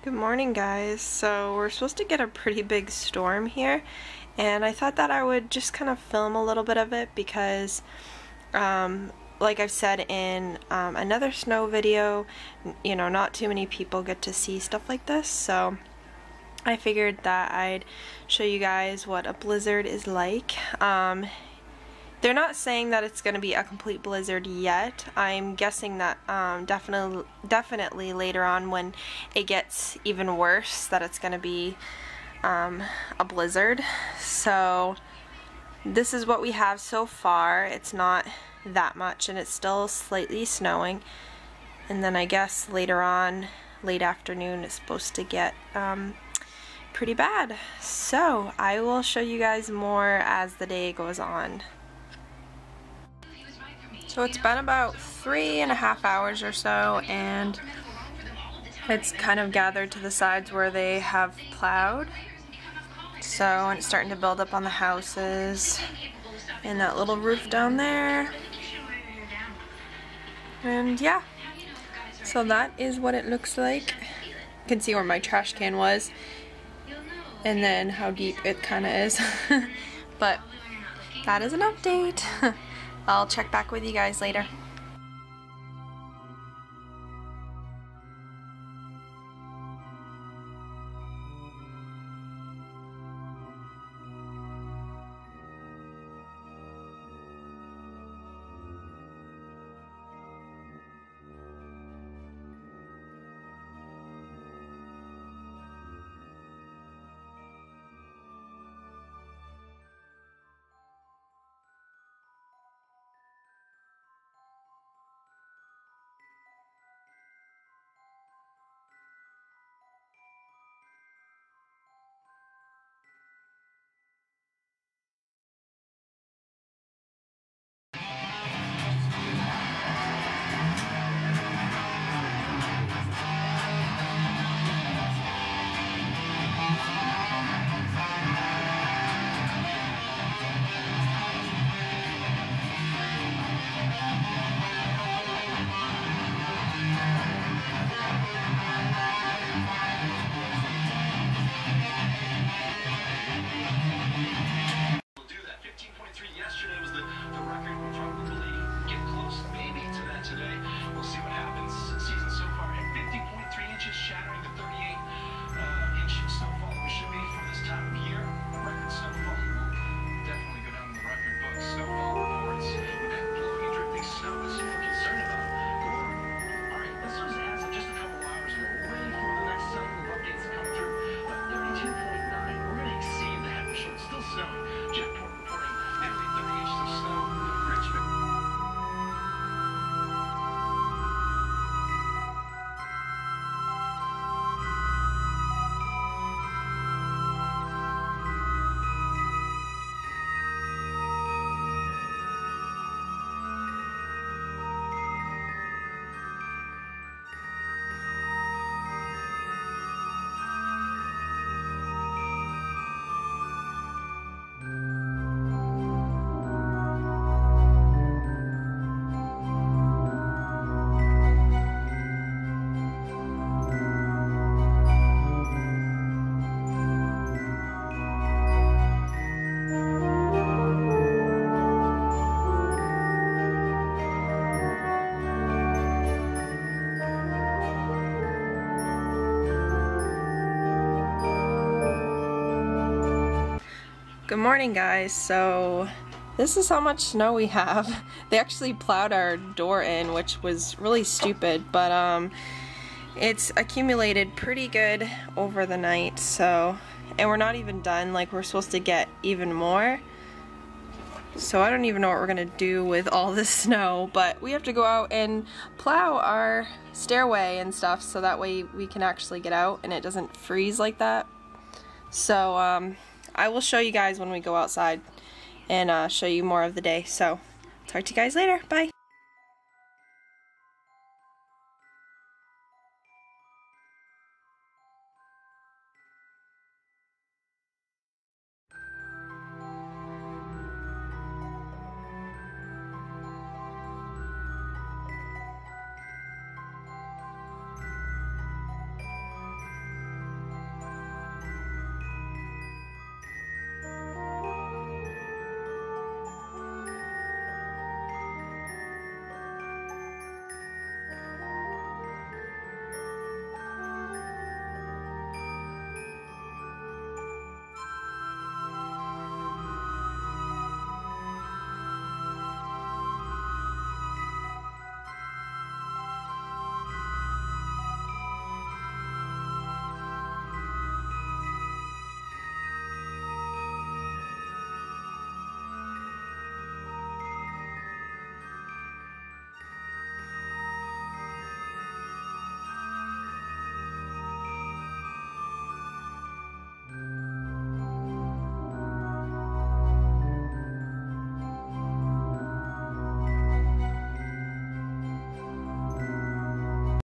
Good morning, guys. So we're supposed to get a pretty big storm here, and I thought that I would just kind of film a little bit of it because like I've said in another snow video, you know, not too many people get to see stuff like this, so I figured that I'd show you guys what a blizzard is like. They're not saying that it's going to be a complete blizzard yet. I'm guessing that definitely later on when it gets even worse that it's going to be a blizzard. So this is what we have so far. It's not that much and it's still slightly snowing. And then I guess later on, late afternoon, it's supposed to get pretty bad. So I will show you guys more as the day goes on. So it's been about 3.5 hours or so, and it's kind of gathered to the sides where they have plowed. So, and it's starting to build up on the houses and that little roof down there. And yeah, so that is what it looks like. You can see where my trash can was and then how deep it kind of is. But that is an update. I'll check back with you guys later. Good morning, guys. So this is how much snow we have. They actually plowed our door in, which was really stupid, but it's accumulated pretty good over the night. So, and we're not even done, like we're supposed to get even more. So I don't even know what we're gonna do with all this snow, but we have to go out and plow our stairway and stuff so that way we can actually get out and it doesn't freeze like that. So I will show you guys when we go outside and show you more of the day. So talk to you guys later. Bye.